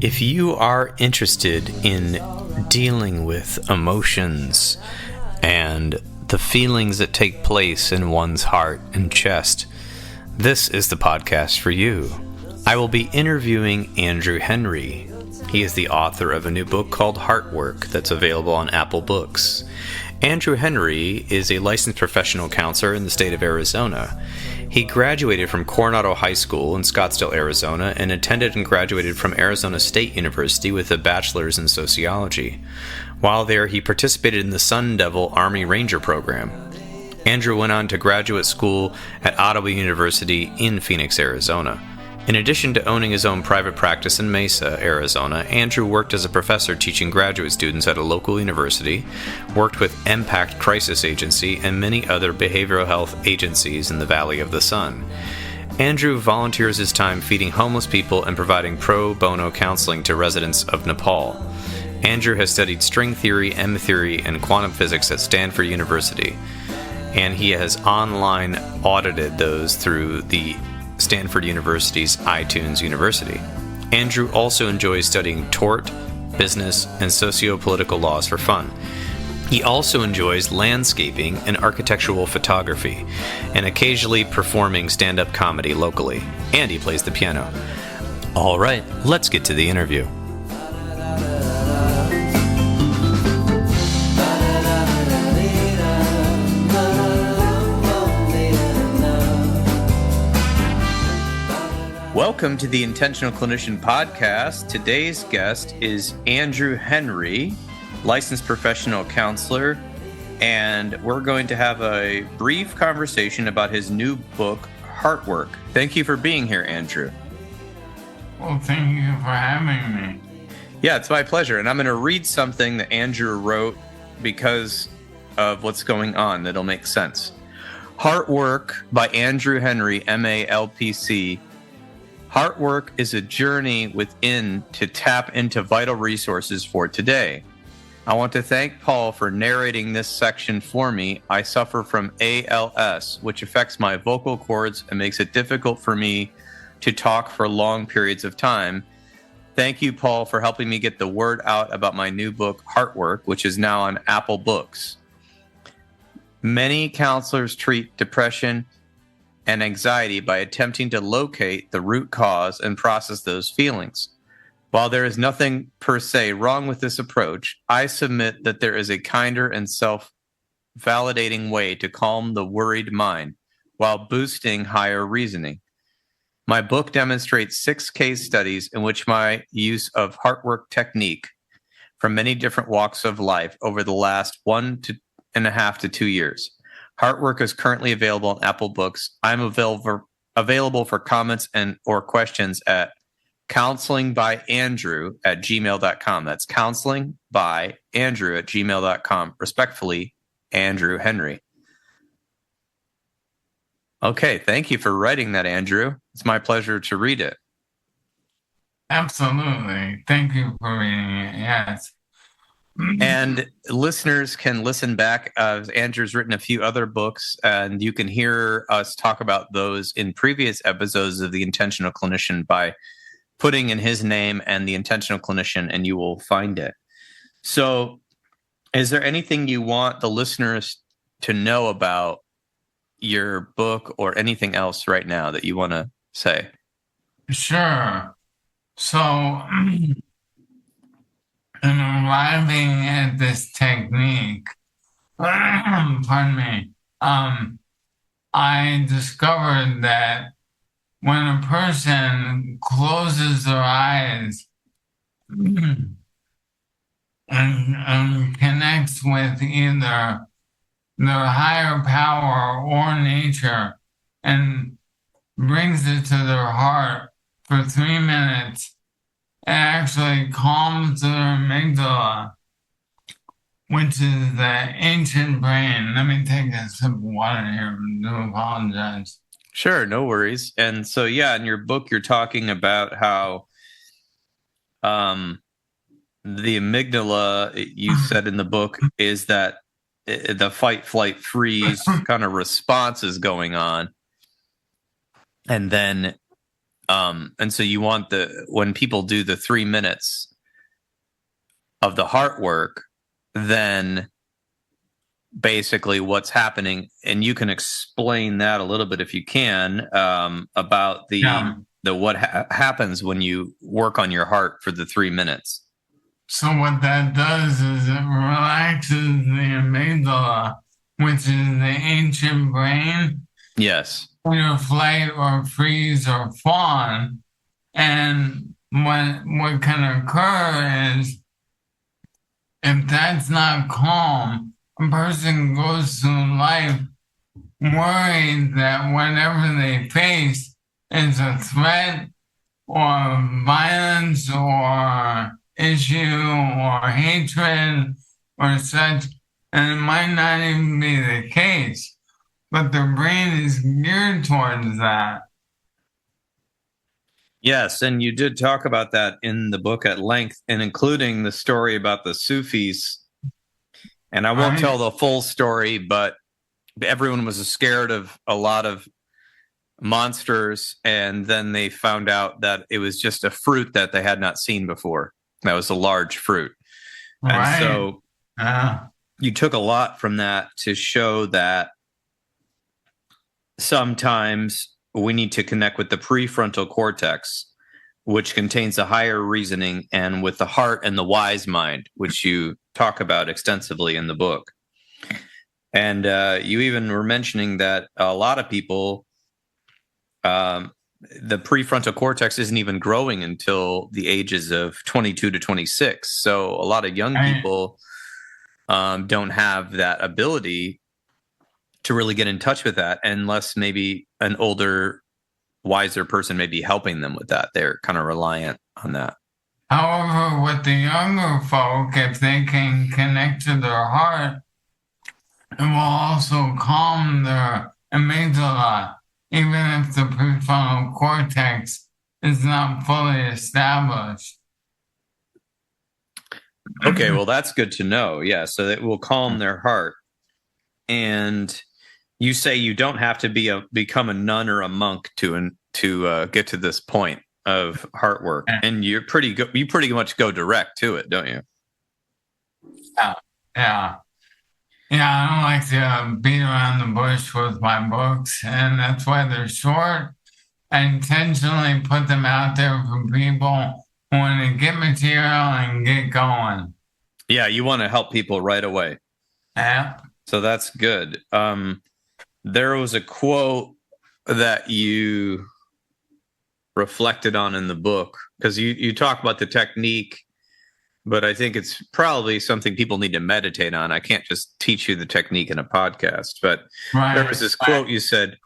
If you are interested in dealing with emotions and the feelings that take place in one's heart and chest, this is the podcast for you. I will be interviewing Andrew Henry. He is the author of a new book called Heartwork that's available on Apple Books. Andrew Henry is a licensed professional counselor in the state of Arizona. He graduated from Coronado High School in Scottsdale, Arizona, and attended and graduated from Arizona State University with a bachelor's in sociology. While there, he participated in the Sun Devil Army Ranger program. Andrew went on to graduate school at Ottawa University in Phoenix, Arizona. In addition to owning his own private practice in Mesa, Arizona, Andrew worked as a professor teaching graduate students at a local university, worked with Impact Crisis Agency, and many other behavioral health agencies in the Valley of the Sun. Andrew volunteers his time feeding homeless people and providing pro bono counseling to residents of Nepal. Andrew has studied string theory, M theory, and quantum physics at Stanford University, and he has online audited those through the Stanford University's iTunes University. Andrew also enjoys studying tort, business, and socio-political laws for fun. He also enjoys landscaping and architectural photography, and occasionally performing stand-up comedy locally. And he plays the piano. All right, let's get to the interview. Welcome to the Intentional Clinician podcast. Today's guest is Andrew Henry, licensed professional counselor, and we're going to have a brief conversation about his new book, Heartwork. Thank you for being here, Andrew. Well, thank you for having me. Yeah, it's my pleasure. And I'm going to read something that Andrew wrote because of what's going on that'll make sense. Heartwork by Andrew Henry, MA, LPC. Heartwork is a journey within to tap into vital resources for today. I want to thank Paul for narrating this section for me. I suffer from ALS, which affects my vocal cords and makes it difficult for me to talk for long periods of time. Thank you, Paul, for helping me get the word out about my new book, Heartwork, which is now on Apple Books. Many counselors treat depression and anxiety by attempting to locate the root cause and process those feelings. While there is nothing per se wrong with this approach, I submit that there is a kinder and self-validating way to calm the worried mind while boosting higher reasoning. My book demonstrates 6 case studies in which my use of Heartwork technique from many different walks of life over the last 1.5 to 2 years. Heartwork is currently available on Apple Books. I'm available for comments and or questions at counselingbyandrew@gmail.com. That's counselingbyandrew@gmail.com. Respectfully, Andrew Henry. Okay, thank you for writing that, Andrew. It's my pleasure to read it. Absolutely. Thank you for reading it. Yes. And listeners can listen back. Andrew's written a few other books, and you can hear us talk about those in previous episodes of The Intentional Clinician by putting in his name and The Intentional Clinician, and you will find it. So is there anything you want the listeners to know about your book or anything else right now that you want to say? Sure. So, in arriving at this technique, pardon me, I discovered that when a person closes their eyes and connects with either their higher power or nature and brings it to their heart for 3 minutes, it actually calms their amygdala, which is the ancient brain. Let me take a sip of water here. I do apologize. Sure, no worries. And so, yeah, in your book, you're talking about how the amygdala, you said in the book, is that the fight, flight, freeze kind of response is going on. And then And so you want when people do the 3 minutes of the Heartwork, then basically what's happening, and you can explain that a little bit if you can, about what happens when you work on your heart for the 3 minutes. So what that does is it relaxes the amygdala, which is the ancient brain. Yes. Either flight or freeze or fawn. And what can occur is, if that's not calm, a person goes through life worried that whatever they face is a threat or violence or issue or hatred or such, and it might not even be the case, but the brain is geared towards that. Yes, and you did talk about that in the book at length, and including the story about the Sufis. And I won't tell the full story, but everyone was scared of a lot of monsters, and then they found out that it was just a fruit that they had not seen before. That was a large fruit. And so you took a lot from that to show that sometimes we need to connect with the prefrontal cortex, which contains a higher reasoning, and with the heart and the wise mind, which you talk about extensively in the book. And you even were mentioning that a lot of people, the prefrontal cortex isn't even growing until the ages of 22 to 26. So a lot of young people don't have that ability to really get in touch with that, unless maybe an older, wiser person may be helping them with that. They're kind of reliant on that. However, with the younger folk, if they can connect to their heart, it will also calm their amygdala, even if the prefrontal cortex is not fully established. Okay, well, that's good to know. Yeah, so it will calm their heart. And you say you don't have to become a nun or a monk to get to this point of Heartwork, and you pretty much go direct to it, don't you? Yeah. I don't like to beat around the bush with my books, and that's why they're short. I intentionally put them out there for people who want to get material and get going. Yeah, you want to help people right away. Yeah. So that's good. There was a quote that you reflected on in the book, because you talk about the technique, but I think it's probably something people need to meditate on. I can't just teach you the technique in a podcast. But there was this quote you said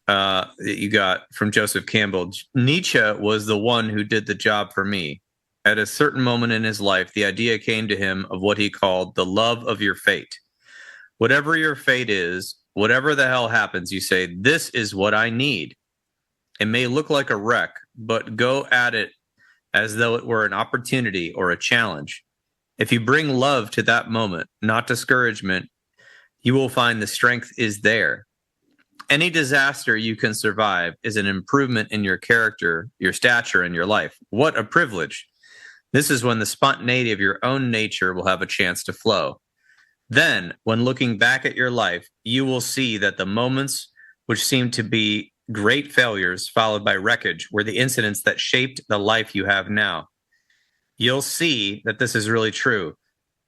that you got from Joseph Campbell. Nietzsche was the one who did the job for me. At a certain moment in his life, the idea came to him of what he called the love of your fate. Whatever your fate is, whatever the hell happens, you say, this is what I need. It may look like a wreck, but go at it as though it were an opportunity or a challenge. If you bring love to that moment, not discouragement, you will find the strength is there. Any disaster you can survive is an improvement in your character, your stature, and your life. What a privilege. This is when the spontaneity of your own nature will have a chance to flow. Then, when looking back at your life, you will see that the moments which seem to be great failures followed by wreckage were the incidents that shaped the life you have now. You'll see that this is really true.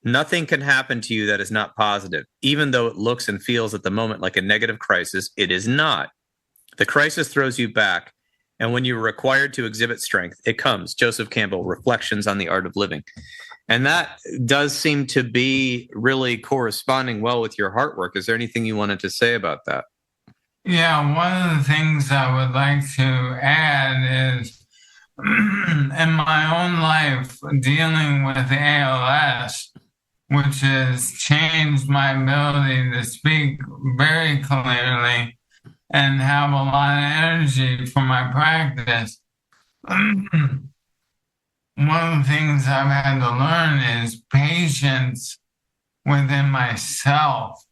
Nothing can happen to you that is not positive. Even though it looks and feels at the moment like a negative crisis, it is not. The crisis throws you back, and when you're required to exhibit strength, it comes. Joseph Campbell, Reflections on the Art of Living. And that does seem to be really corresponding well with your Heartwork. Is there anything you wanted to say about that? Yeah, one of the things I would like to add is in my own life, dealing with ALS, which has changed my ability to speak very clearly and have a lot of energy for my practice. One of the things I've had to learn is patience within myself.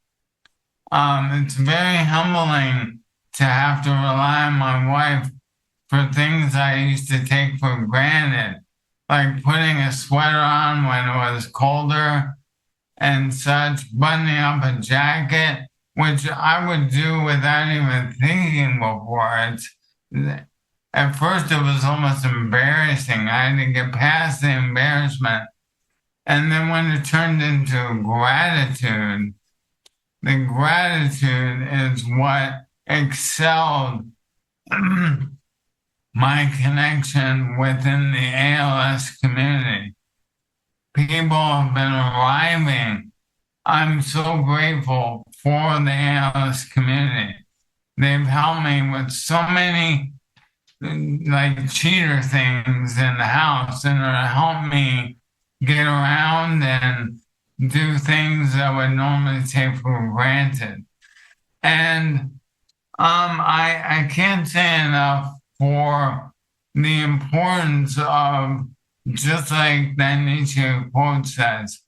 It's very humbling to have to rely on my wife for things I used to take for granted, like putting a sweater on when it was colder and such, buttoning up a jacket, which I would do without even thinking before. At first, it was almost embarrassing. I had to get past the embarrassment. And then when it turned into gratitude, the gratitude is what excelled my connection within the ALS community. People have been arriving. I'm so grateful for the ALS community. They've helped me with so many like cheater things in the house and it helped me get around and do things that would normally take for granted. And I can't say enough for the importance of, just like that Nietzsche quote says,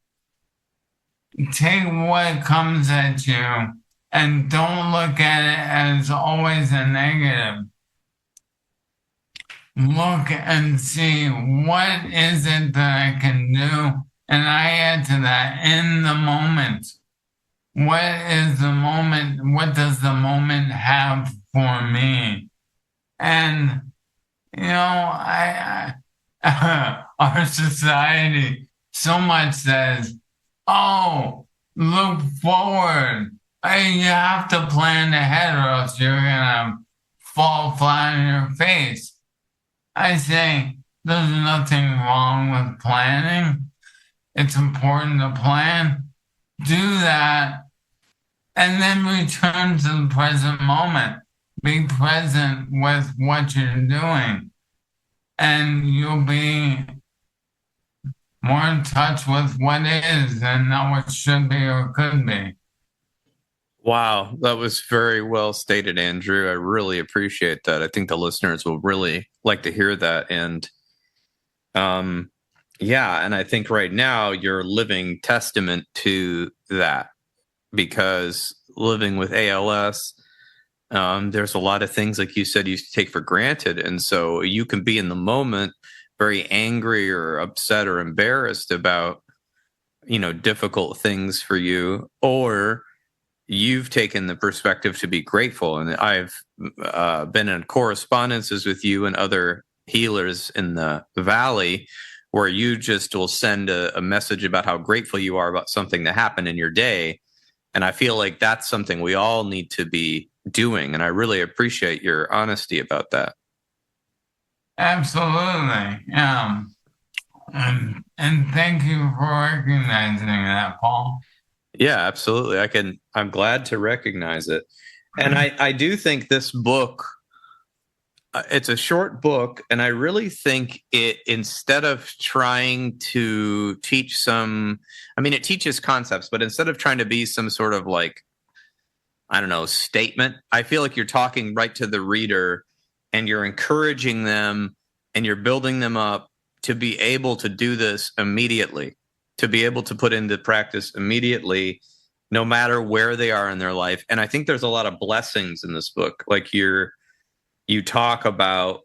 take what comes at you and don't look at it as always a negative. Look and see what is it that I can do. And I add to that in the moment. What is the moment? What does the moment have for me? And, you know, our society so much says, oh, look forward. You have to plan ahead or else you're going to fall flat on your face. I say there's nothing wrong with planning. It's important to plan. Do that and then return to the present moment. Be present with what you're doing and you'll be more in touch with what is and not what should be or could be. Wow, that was very well stated, Andrew. I really appreciate that. I think the listeners will really like to hear that. And yeah, and I think right now you're living testament to that, because living with ALS, there's a lot of things, like you said, you take for granted. And so you can be in the moment very angry or upset or embarrassed about, difficult things for you, or you've taken the perspective to be grateful. And I've been in correspondences with you and other healers in the Valley where you just will send a message about how grateful you are about something that happened in your day. And I feel like that's something we all need to be doing. And I really appreciate your honesty about that. Absolutely. And thank you for recognizing that, Paul. Yeah, absolutely. I'm glad to recognize it. And I do think this book, it's a short book, and I really think it, instead of trying to teach it teaches concepts, but instead of trying to be some sort of statement, I feel like you're talking right to the reader and you're encouraging them and you're building them up to be able to do this immediately, to be able to put into practice immediately, no matter where they are in their life. And I think there's a lot of blessings in this book. Like you talk about,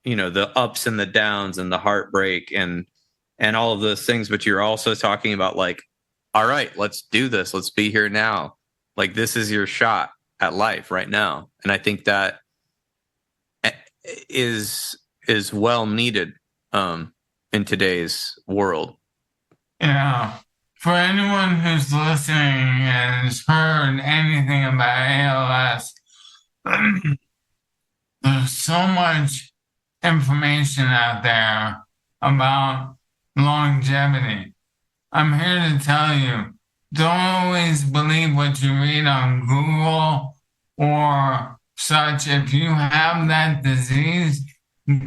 the ups and the downs and the heartbreak and all of those things, but you're also talking about all right, let's do this. Let's be here now. Like, this is your shot at life right now. And I think that is well needed in today's world. Yeah. For anyone who's listening and has heard anything about ALS, there's so much information out there about longevity. I'm here to tell you, don't always believe what you read on Google or such. If you have that disease,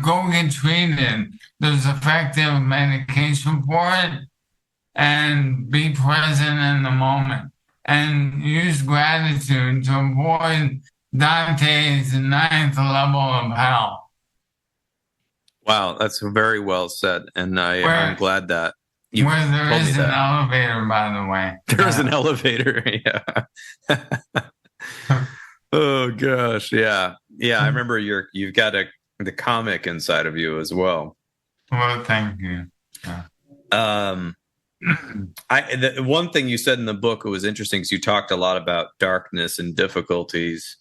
go get treated. There's effective medication for it. And be present in the moment and use gratitude to avoid Dante's ninth level of hell. Wow, that's very well said. And I'm glad that you where there is an elevator, by the way. There's an elevator, yeah. Oh gosh, yeah. I remember you've got a the comic inside of you as well. Well, thank you. Yeah. The one thing you said in the book that was interesting is you talked a lot about darkness and difficulties.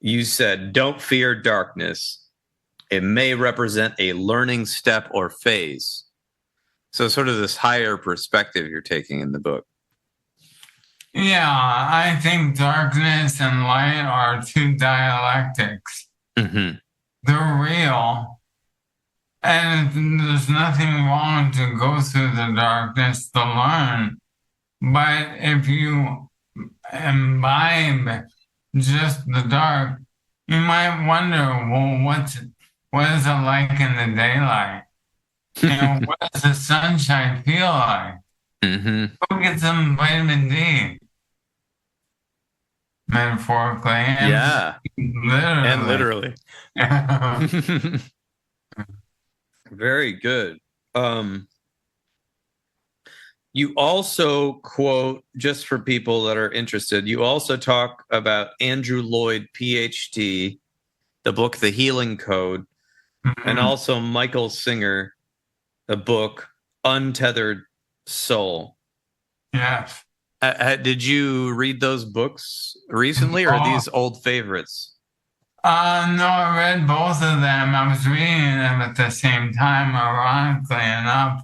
You said, "Don't fear darkness. It may represent a learning step or phase." So sort of this higher perspective you're taking in the book. Yeah, I think darkness and light are two dialectics. Mm-hmm. They're real. And there's nothing wrong to go through the darkness to learn. But if you imbibe just the dark, you might wonder, well, what is it like in the daylight? What does the sunshine feel like? Mm-hmm. Go get some vitamin D. Metaphorically. And literally. Very good. You also quote, just for people that are interested, you also talk about Andrew Lloyd, PhD, the book The Healing Code, and also Michael Singer, the book Untethered Soul. Yes. Did you read those books recently, or are these old favorites? No, I read both of them. I was reading them at the same time, ironically enough.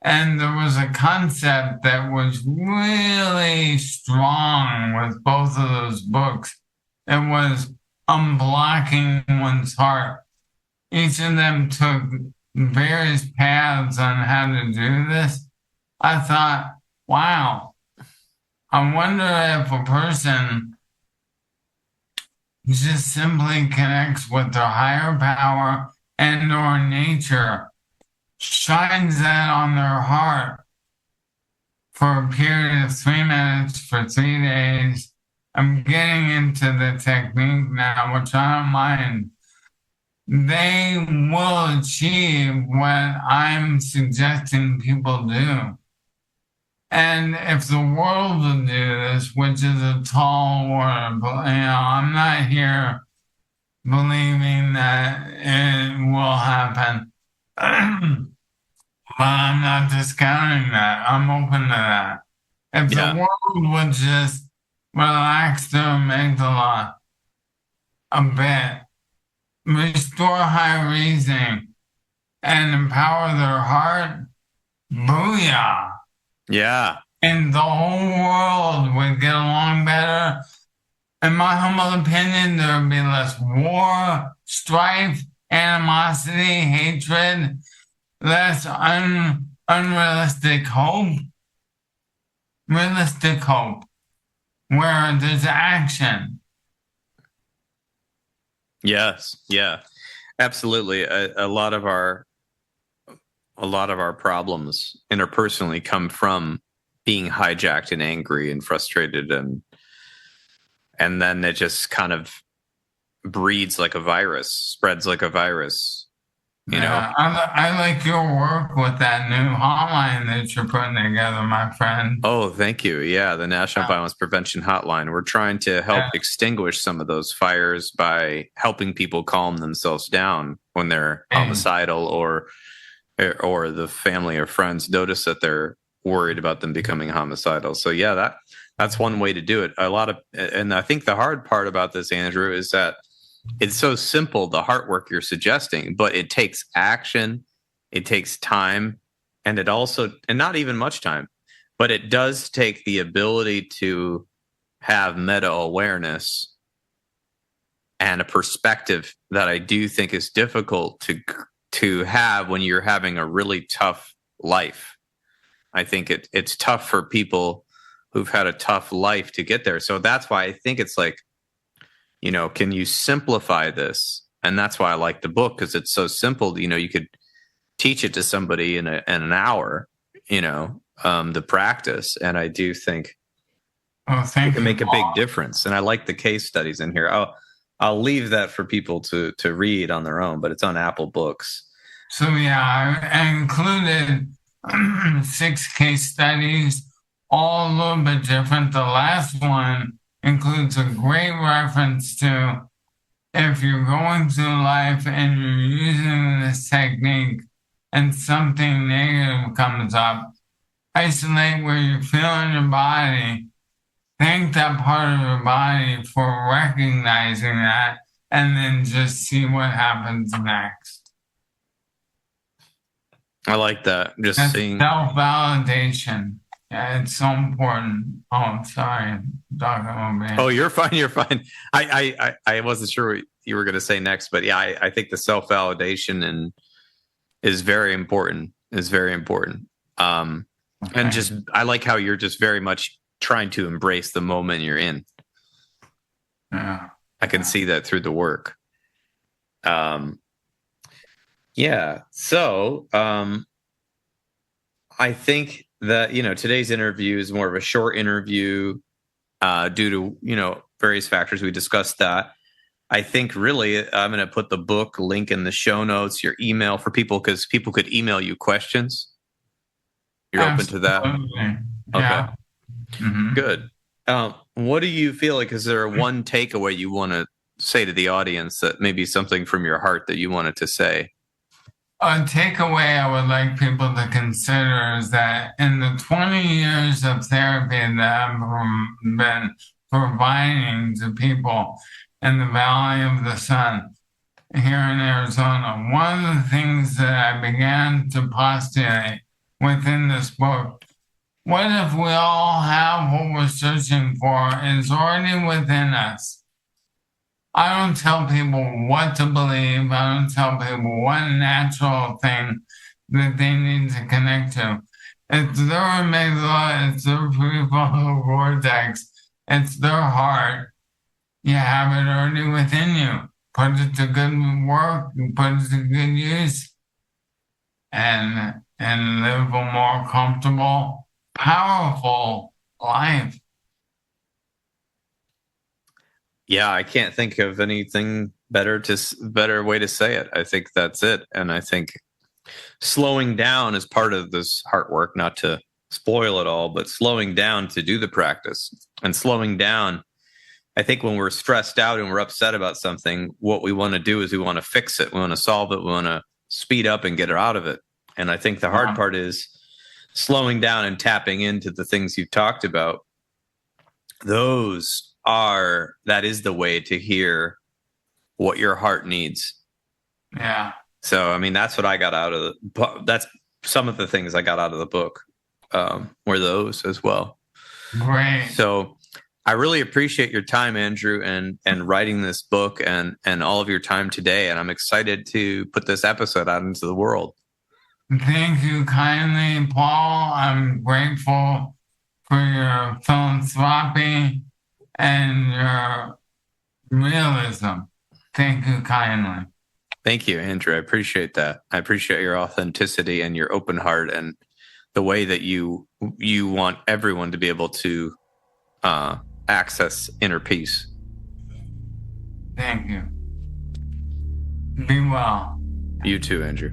And there was a concept that was really strong with both of those books. It was unblocking one's heart. Each of them took various paths on how to do this. I thought, wow, I wonder if a person just simply connects with their higher power and or nature, shines that on their heart for a period of 3 minutes for 3 days. I'm getting into the technique now, which I don't mind. They will achieve what I'm suggesting people do. And if the world will do this, which is a tall order, but I'm not here believing that it will happen. But I'm not discounting that. I'm open to that. If the world would just relax their amygdala a bit, restore high reasoning, and empower their heart, booyah. Yeah. And the whole world would get along better. In my humble opinion, there would be less war, strife, animosity, hatred, less unrealistic hope. Realistic hope, where there's action. Yes. Yeah. Absolutely. A lot of our problems interpersonally come from being hijacked and angry and frustrated, and then it just kind of breeds like a virus, spreads like a virus. You know, I like your work with that new hotline that you're putting together, my friend. Oh, thank you. Yeah, the National Violence Prevention Hotline. We're trying to help extinguish some of those fires by helping people calm themselves down when they're homicidal, or the family or friends notice that they're worried about them becoming homicidal. So yeah, that's one way to do it. And I think the hard part about this, Andrew, is that it's so simple, the Heartwork you're suggesting, but it takes action, it takes time, and not even much time, but it does take the ability to have meta awareness and a perspective that I do think is difficult to have when you're having a really tough life. I think it's tough for people who've had a tough life to get there. So that's why I think it's like, can you simplify this? And that's why I like the book, because it's so simple. You could teach it to somebody in an hour, the practice. And I do think it can make a big difference. And I like the case studies in here. I'll leave that for people to read on their own, but it's on Apple Books. So yeah, I included 6 case studies, all a little bit different. The last one includes a great reference to if you're going through life and you're using this technique and something negative comes up, isolate where you feel in your body, thank that part of your body for recognizing that, and then just see what happens next. I like that. Just That's seeing self-validation. Yeah, it's so important. Oh, sorry, Dr. O'Brien. Oh, you're fine. You're fine. I wasn't sure what you were going to say next, but yeah, I think the self-validation is very important. Is very important. Okay. And just I like how you're just very much trying to embrace the moment you're in. Yeah, I can see that through the work. Yeah. So I think that today's interview is more of a short interview due to various factors. We discussed that. I think really I'm going to put the book link in the show notes, your email for people, because people could email you questions. You're absolutely. open to that? Yeah. Okay. Mm-hmm. Good. What do you feel like? Is there one takeaway you want to say to the audience that maybe something from your heart that you wanted to say? A takeaway I would like people to consider is that in the 20 years of therapy that I've been providing to people in the Valley of the Sun here in Arizona, one of the things that I began to postulate within this book, what if we all have what we're searching for is already within us? I don't tell people what to believe. I don't tell people what natural thing that they need to connect to. It's their amygdala, it's their prefrontal cortex, it's their heart. You have it already within you. Put it to good work, put it to good use, and live a more comfortable, powerful life. Yeah, I can't think of anything better way to say it. I think that's it. And I think slowing down is part of this heart work, not to spoil it all, but slowing down to do the practice. And slowing down, I think when we're stressed out and we're upset about something, what we want to do is we want to fix it. We want to solve it. We want to speed up and get it out of it. And I think the hard part is slowing down and tapping into the things you've talked about. That is the way to hear what your heart needs. Yeah. So, I mean, that's what I got out of that's some of the things I got out of the book, were those as well. Great. So I really appreciate your time, Andrew, and writing this book and all of your time today. And I'm excited to put this episode out into the world. Thank you kindly, Paul. I'm grateful for your philanthropy and your realism. Thank you kindly. Thank you, Andrew. I appreciate that. I appreciate your authenticity and your open heart and the way that you want everyone to be able to access inner peace. Thank you. Be well. You too, Andrew.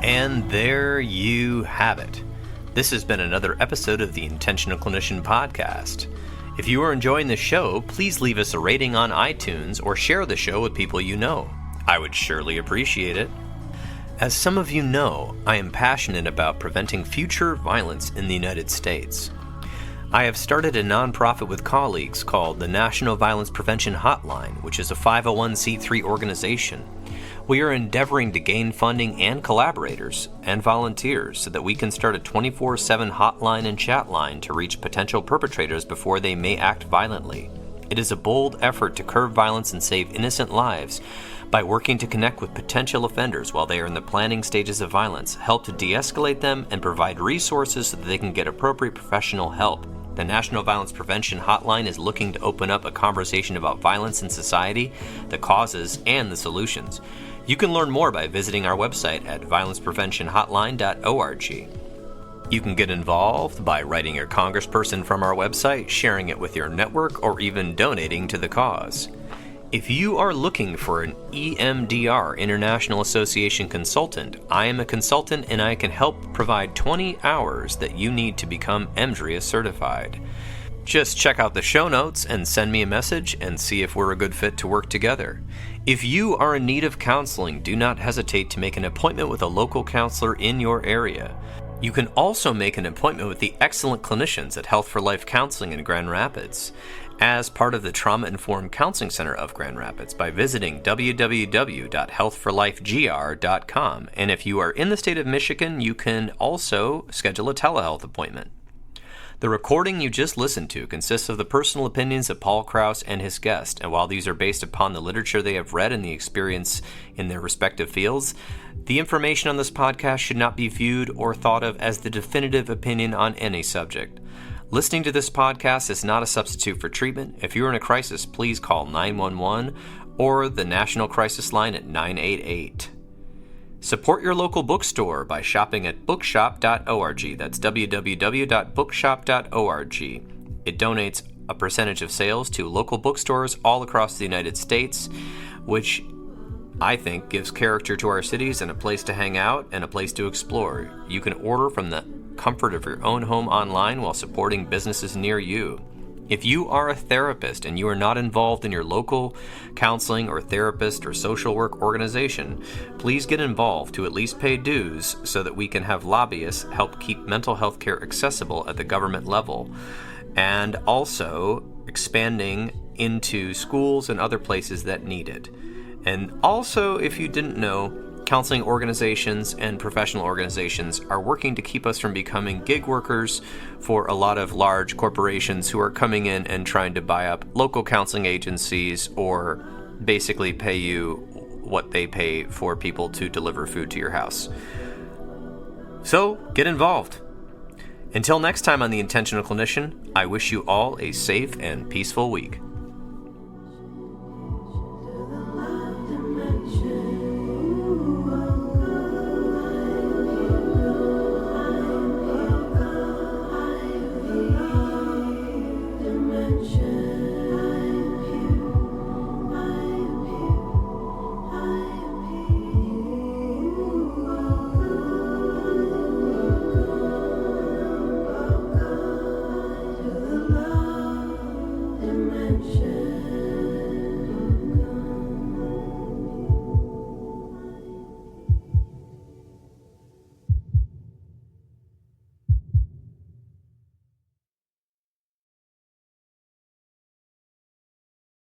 And there you have it. This has been another episode of the Intentional Clinician podcast. If you are enjoying the show, please leave us a rating on iTunes or share the show with people you know. I would surely appreciate it. As some of you know, I am passionate about preventing future violence in the United States. I have started a nonprofit with colleagues called the National Violence Prevention Hotline, which is a 501c3 organization. We are endeavoring to gain funding and collaborators and volunteers so that we can start a 24/7 hotline and chat line to reach potential perpetrators before they may act violently. It is a bold effort to curb violence and save innocent lives, by working to connect with potential offenders while they are in the planning stages of violence, help to de-escalate them, and provide resources so that they can get appropriate professional help. The National Violence Prevention Hotline is looking to open up a conversation about violence in society, the causes, and the solutions. You can learn more by visiting our website at violencepreventionhotline.org. You can get involved by writing your congressperson from our website, sharing it with your network, or even donating to the cause. If you are looking for an EMDR, International Association consultant, I am a consultant and I can help provide 20 hours that you need to become EMDRIA certified. Just check out the show notes and send me a message and see if we're a good fit to work together. If you are in need of counseling, do not hesitate to make an appointment with a local counselor in your area. You can also make an appointment with the excellent clinicians at Health for Life Counseling in Grand Rapids as part of the Trauma Informed Counseling Center of Grand Rapids by visiting www.healthforlifegr.com. And if you are in the state of Michigan, you can also schedule a telehealth appointment. The recording you just listened to consists of the personal opinions of Paul Krauss and his guest, and while these are based upon the literature they have read and the experience in their respective fields, the information on this podcast should not be viewed or thought of as the definitive opinion on any subject. Listening to this podcast is not a substitute for treatment. If you're in a crisis, please call 911 or the National Crisis Line at 988. Support your local bookstore by shopping at bookshop.org. That's www.bookshop.org. It donates a percentage of sales to local bookstores all across the United States, which I think gives character to our cities and a place to hang out and a place to explore. You can order from the comfort of your own home online while supporting businesses near you. If you are a therapist and you are not involved in your local counseling or therapist or social work organization, please get involved to at least pay dues so that we can have lobbyists help keep mental health care accessible at the government level, and also expanding into schools and other places that need it. And also, if you didn't know, counseling organizations and professional organizations are working to keep us from becoming gig workers for a lot of large corporations who are coming in and trying to buy up local counseling agencies or basically pay you what they pay for people to deliver food to your house. So, get involved. Until next time on The Intentional Clinician, I wish you all a safe and peaceful week. Dimension.